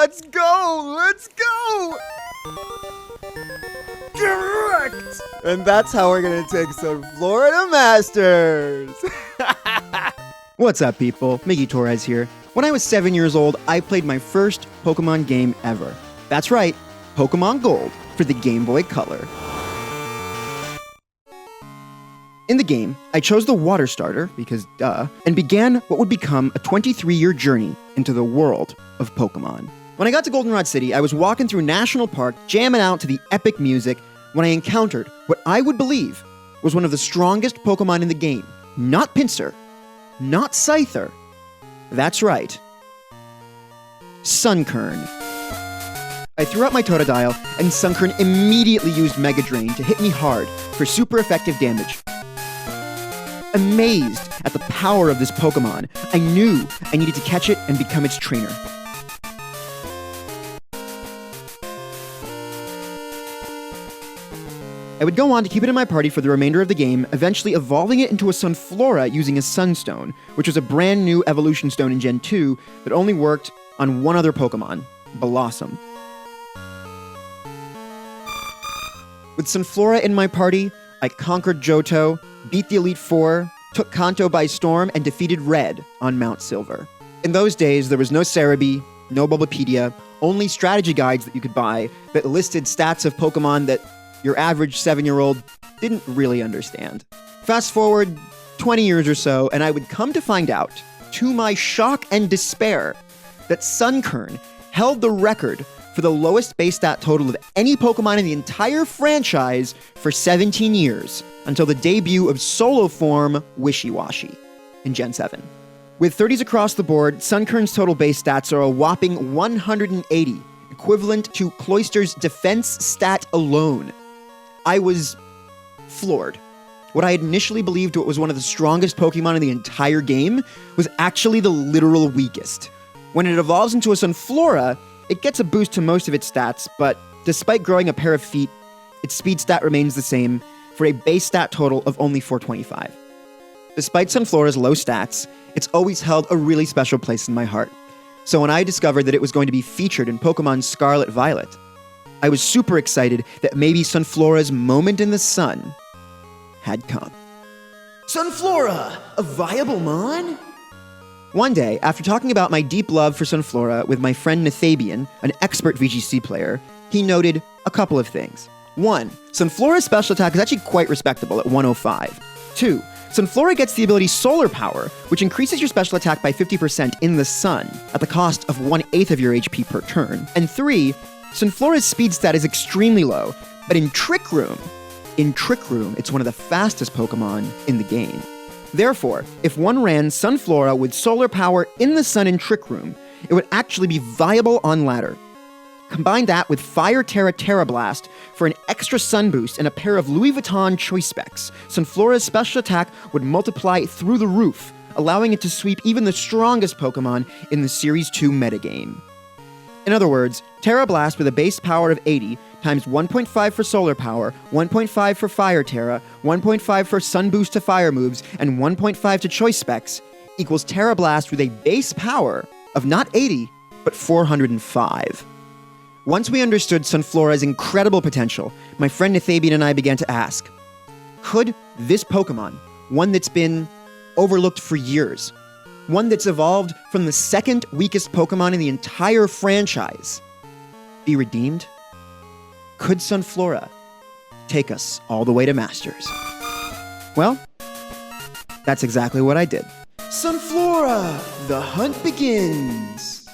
Let's go! Let's go! Correct! And that's how we're gonna take Sunflora to Masters! What's up, people? Miggy Torres here. When I was 7 years old, I played my first Pokemon game ever. That's right, Pokemon Gold for the Game Boy Color. In the game, I chose the Water Starter, because duh, and began what would become a 23-year journey into the world of Pokemon. When I got to Goldenrod City, I was walking through National Park, jamming out to the epic music, when I encountered what I would believe was one of the strongest Pokemon in the game. Not Pinsir, not Scyther. That's right, Sunkern. I threw out my Totodile, and Sunkern immediately used Mega Drain to hit me hard for super effective damage. Amazed at the power of this Pokemon, I knew I needed to catch it and become its trainer. I would go on to keep it in my party for the remainder of the game, eventually evolving it into a Sunflora using a Sunstone, which was a brand new evolution stone in Gen 2 that only worked on one other Pokemon, Blossom. With Sunflora in my party, I conquered Johto, beat the Elite Four, took Kanto by storm, and defeated Red on Mount Silver. In those days, there was no Cerebi, no Bulbapedia, only strategy guides that you could buy that listed stats of Pokemon that your average 7-year-old didn't really understand. Fast forward 20 years or so, and I would come to find out, to my shock and despair, that Sunkern held the record for the lowest base stat total of any Pokemon in the entire franchise for 17 years, until the debut of Solo Form Wishiwashi in Gen 7. With 30s across the board, Sunkern's total base stats are a whopping 180, equivalent to Cloyster's defense stat alone. I was floored. What I had initially believed was one of the strongest Pokemon in the entire game was actually the literal weakest. When it evolves into a Sunflora, it gets a boost to most of its stats, but despite growing a pair of feet, its speed stat remains the same for a base stat total of only 425. Despite Sunflora's low stats, it's always held a really special place in my heart. So when I discovered that it was going to be featured in Pokémon Scarlet and Violet, I was super excited that maybe Sunflora's moment in the sun had come. Sunflora, a Viable Mon? One day, after talking about my deep love for Sunflora with my friend Nathabian, an expert VGC player, he noted a couple of things. 1. Sunflora's special attack is actually quite respectable at 105. 2. Sunflora gets the ability Solar Power, which increases your special attack by 50% in the sun, at the cost of 1/8 of your HP per turn. And 3. Sunflora's speed stat is extremely low, but in Trick Room, it's one of the fastest Pokemon in the game. Therefore, if one ran Sunflora with Solar Power in the sun in Trick Room, it would actually be viable on ladder. Combine that with Fire Terra Terra Blast for an extra sun boost and a pair of Louis Vuitton Choice Specs. Sunflora's special attack would multiply through the roof, allowing it to sweep even the strongest Pokemon in the Series 2 metagame. In other words, Terra Blast with a base power of 80 times 1.5 for Solar Power, 1.5 for Fire Terra, 1.5 for Sun Boost to Fire moves, and 1.5 to Choice Specs equals Terra Blast with a base power of not 80, but 405. Once we understood Sunflora's incredible potential, my friend Nathabian and I began to ask, could this Pokemon, one that's been overlooked for years, one that's evolved from the second weakest Pokemon in the entire franchise, be redeemed? Could Sunflora take us all the way to Masters? Well, that's exactly what I did. Sunflora, the hunt begins!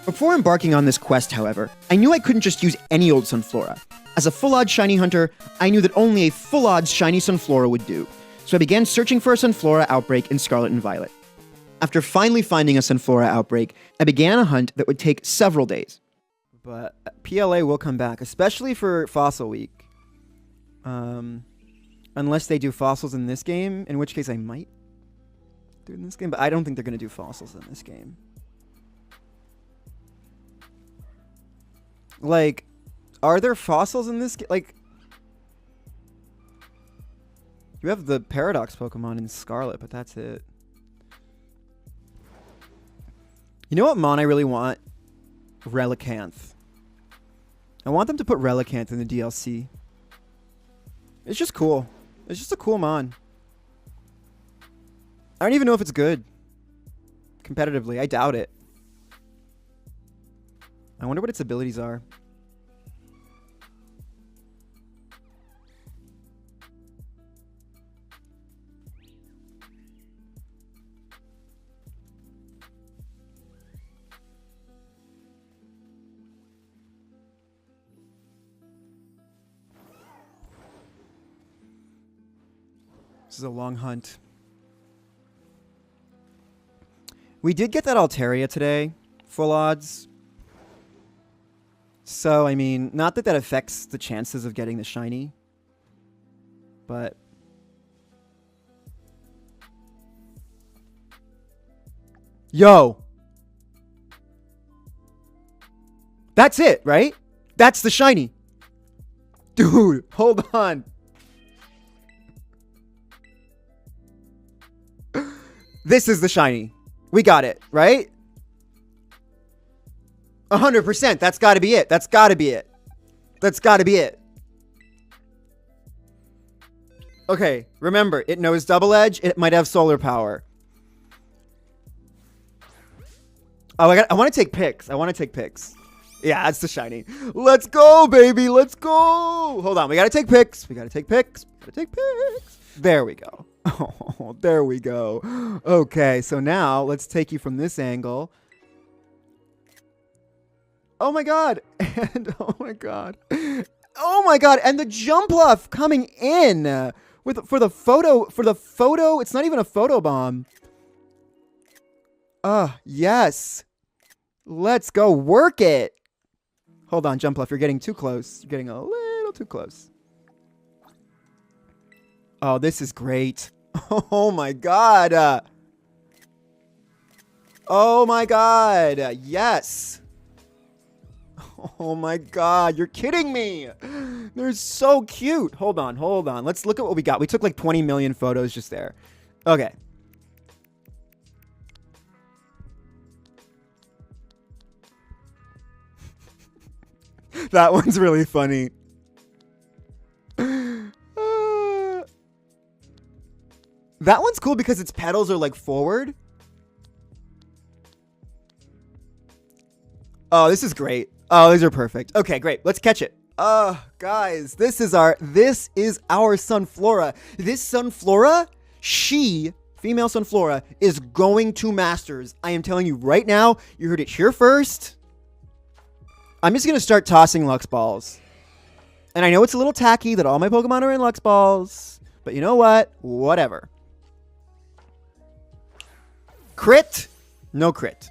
Before embarking on this quest, however, I knew I couldn't just use any old Sunflora. As a full-odds shiny hunter, I knew that only a full-odds shiny Sunflora would do, so I began searching for a Sunflora outbreak in Scarlet and Violet. After finally finding a Sunflora outbreak, I began a hunt that would take several days. But PLA will come back, especially for Fossil Week. Unless they do fossils in this game, in which case I might do it in this game, but I don't think they're going to do fossils in this game. Like, are there fossils in this game? Like, you have the Paradox Pokemon in Scarlet, but that's it. You know what Mon I really want? Relicanth. I want them to put Relicanth in the DLC. It's just cool. It's just a cool mon. I don't even know if it's good. Competitively, I doubt it. I wonder what its abilities are. This is a long hunt. We did get that Altaria today. Full odds. So, I mean, not that that affects the chances of getting the shiny. But... Yo! That's it, right? That's the shiny. Dude, hold on. This is the shiny. We got it, right? 100%. That's got to be it. That's got to be it. That's got to be it. Okay, remember, it knows Double Edge. It might have solar power. Oh, I want to take pics. I want to take pics. Yeah, that's the shiny. Let's go, baby. Let's go. Hold on. We got to take pics. We got to take pics. We got to take pics. There we go. Oh, there we go. Okay, so now let's take you from this angle. Oh my god. And oh my god. Oh my god. And the Jumpluff coming in for the photo. It's not even a photo bomb. Yes. Let's go work it. Hold on, Jumpluff. You're getting too close. You're getting a little too close. Oh, this is great. Oh my god. Oh my god. Yes. Oh my god. You're kidding me. They're so cute. Hold on. Hold on. Let's look at what we got. We took like 20 million photos just there. Okay. That one's really funny. That one's cool because its petals are like forward. Oh, this is great. Oh, these are perfect. Okay, great. Let's catch it. Guys, this is our Sunflora. This Sunflora, female Sunflora, is going to Masters. I am telling you right now, you heard it here first. I'm just going to start tossing Lux Balls. And I know it's a little tacky that all my Pokemon are in Lux Balls, but you know what? Whatever. Crit? No crit.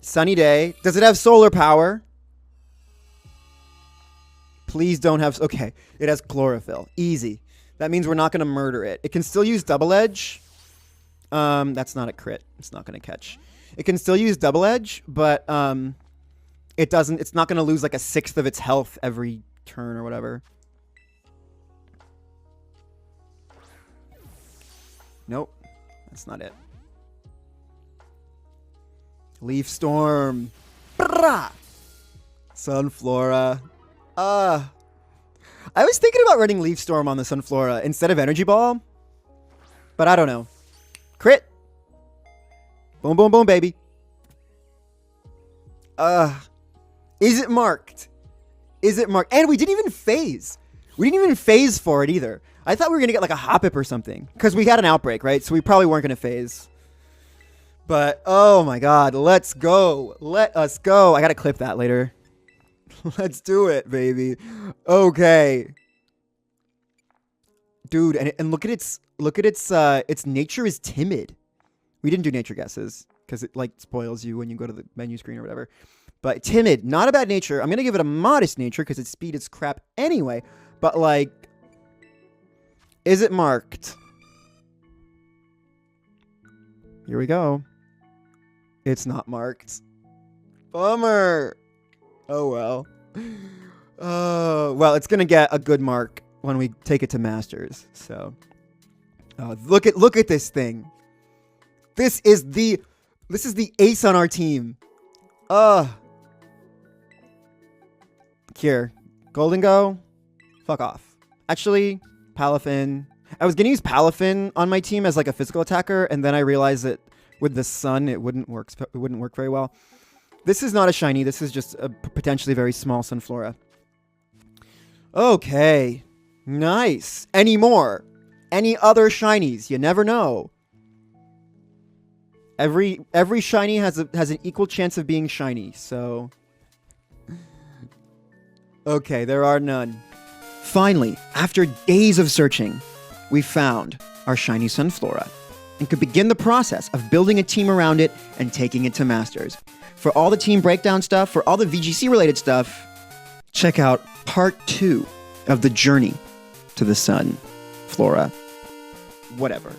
Sunny day. Does it have solar power? Please don't have... Okay, it has chlorophyll. Easy. That means we're not going to murder it. It can still use Double Edge. That's not a crit. It's not going to catch. It can still use Double Edge, but it doesn't... It's not going to lose like a sixth of its health every turn or whatever. Nope. That's not it. Leaf Storm. Brrrah! Sunflora. I was thinking about running Leaf Storm on the Sunflora instead of Energy Ball. But I don't know. Crit. Boom, boom, boom, baby. Is it marked? Is it marked? And we didn't even phase. We didn't even phase for it either. I thought we were going to get like a Hoppip or something. Because we had an outbreak, right? So we probably weren't going to phase. But, oh my god. Let's go. Let us go. I got to clip that later. Let's do it, baby. Okay. Dude, and look at its nature is timid. We didn't do nature guesses. Because it like spoils you when you go to the menu screen or whatever. But timid, not a bad nature. I'm going to give it a modest nature because its speed is crap anyway. But like... Is it marked? Here we go. It's not marked. Bummer. Oh, well. Well, it's going to get a good mark when we take it to Masters. So, look at this thing. This is the This is the ace on our team. Ugh. Here. Golden Go. Fuck off. Actually, Palafin. I was going to use Palafin on my team as like a physical attacker, and then I realized that with the sun, it wouldn't work very well. This is not a shiny. This is just a potentially very small Sunflora. Okay. Nice. Any more? Any other shinies? You never know. Every shiny has an equal chance of being shiny, so... Okay, there are none. Finally, after days of searching, we found our shiny Sunflora and could begin the process of building a team around it and taking it to Masters. For all the team breakdown stuff, for all the VGC related stuff, check out part 2 of the journey to the Sunflora. Whatever.